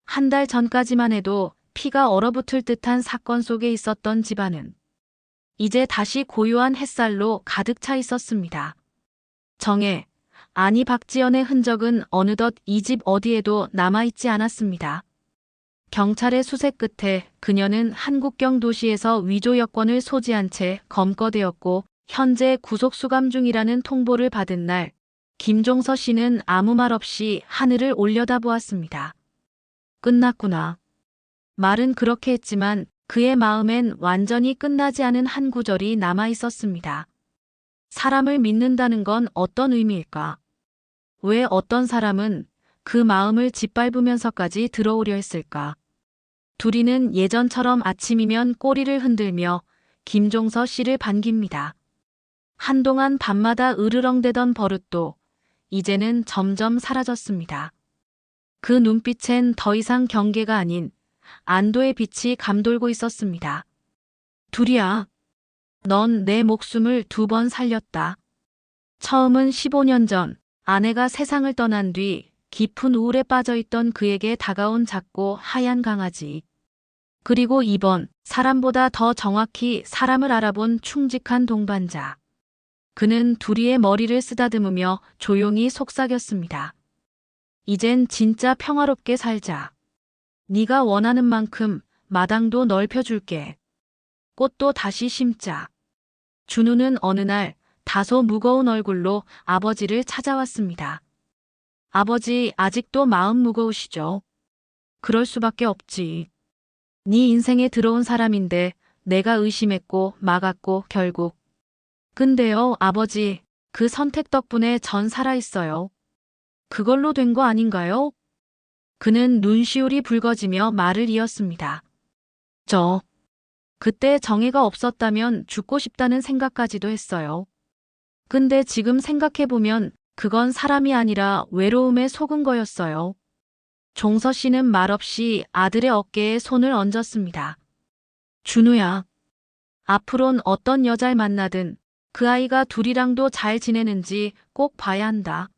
한 달 전까지만 해도 피가 얼어붙을 듯한 사건 속에 있었던 집안은 이제 다시 고요한 햇살로 가득 차 있었습니다. 정혜, 아니 박지연의 흔적은 어느덧 이 집 어디에도 남아있지 않았습니다. 경찰의 수색 끝에 그녀는 한국경 도시에서 위조 여권을 소지한 채 검거되었고 현재 구속수감 중이라는 통보를 받은 날 김종서 씨는 아무 말 없이 하늘을 올려다보았습니다. 끝났구나. 말은 그렇게 했지만 그의 마음엔 완전히 끝나지 않은 한 구절이 남아 있었습니다. 사람을 믿는다는 건 어떤 의미일까? 왜 어떤 사람은 그 마음을 짓밟으면서까지 들어오려 했을까? 둘이는 예전처럼 아침이면 꼬리를 흔들며 김종서 씨를 반깁니다. 한동안 밤마다 으르렁대던 버릇도 이제는 점점 사라졌습니다. 그 눈빛엔 더 이상 경계가 아닌 안도의 빛이 감돌고 있었습니다. 둘이야. 넌 내 목숨을 2번 살렸다. 처음은 15년 전 아내가 세상을 떠난 뒤 깊은 우울에 빠져있던 그에게 다가온 작고 하얀 강아지. 그리고 이번 사람보다 더 정확히 사람을 알아본 충직한 동반자. 그는 둘이의 머리를 쓰다듬으며 조용히 속삭였습니다. 이젠 진짜 평화롭게 살자. 네가 원하는 만큼 마당도 넓혀줄게. 꽃도 다시 심자. 준우는 어느 날 다소 무거운 얼굴로 아버지를 찾아왔습니다. 아버지, 아직도 마음 무거우시죠? 그럴 수밖에 없지. 네 인생에 들어온 사람인데 내가 의심했고 막았고 결국. 근데요, 아버지, 그 선택 덕분에 전 살아있어요. 그걸로 된 거 아닌가요? 그는 눈시울이 붉어지며 말을 이었습니다. 그때 정혜가 없었다면 죽고 싶다는 생각까지도 했어요. 근데 지금 생각해보면 그건 사람이 아니라 외로움에 속은 거였어요. 종서 씨는 말없이 아들의 어깨에 손을 얹었습니다. 준우야. 앞으론 어떤 여자를 만나든 그 아이가 둘이랑도 잘 지내는지 꼭 봐야 한다.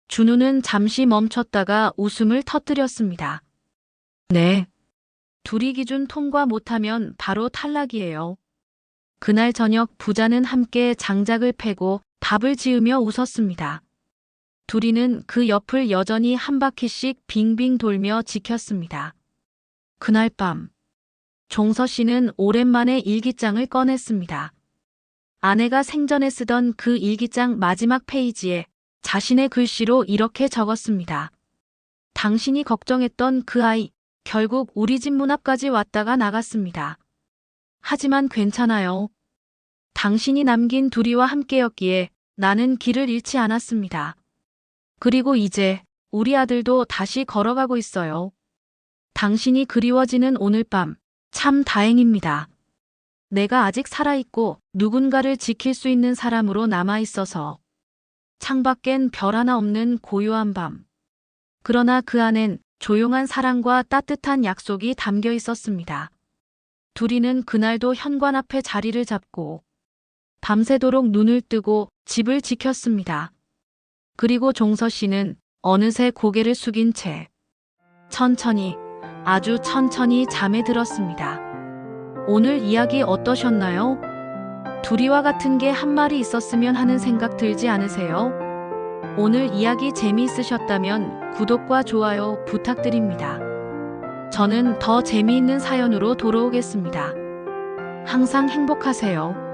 준우는 잠시 멈췄다가 웃음을 터뜨렸습니다. 네. 둘이 기준 통과 못하면 바로 탈락이에요. 그날 저녁 부자는 함께 장작을 패고 밥을 지으며 웃었습니다. 둘이는 그 옆을 여전히 한 바퀴씩 빙빙 돌며 지켰습니다. 그날 밤, 종서 씨는 오랜만에 일기장을 꺼냈습니다. 아내가 생전에 쓰던 그 일기장 마지막 페이지에 자신의 글씨로 이렇게 적었습니다. 당신이 걱정했던 그 아이, 결국 우리 집 문 앞까지 왔다가 나갔습니다. 하지만 괜찮아요. 당신이 남긴 둘이와 함께였기에 나는 길을 잃지 않았습니다. 그리고 이제 우리 아들도 다시 걸어가고 있어요. 당신이 그리워지는 오늘 밤, 참 다행입니다. 내가 아직 살아있고 누군가를 지킬 수 있는 사람으로 남아있어서. 창밖엔 별 하나 없는 고요한 밤. 그러나 그 안엔 조용한 사랑과 따뜻한 약속이 담겨 있었습니다. 둘이는 그날도 현관 앞에 자리를 잡고 밤새도록 눈을 뜨고 집을 지켰습니다. 그리고 종서 씨는 어느새 고개를 숙인 채 천천히, 아주 천천히 잠에 들었습니다. 오늘 이야기 어떠셨나요? 둘이와 같은 게 한 마리 있었으면 하는 생각 들지 않으세요? 오늘 이야기 재미있으셨다면 구독과 좋아요 부탁드립니다. 저는 더 재미있는 사연으로 돌아오겠습니다. 항상 행복하세요.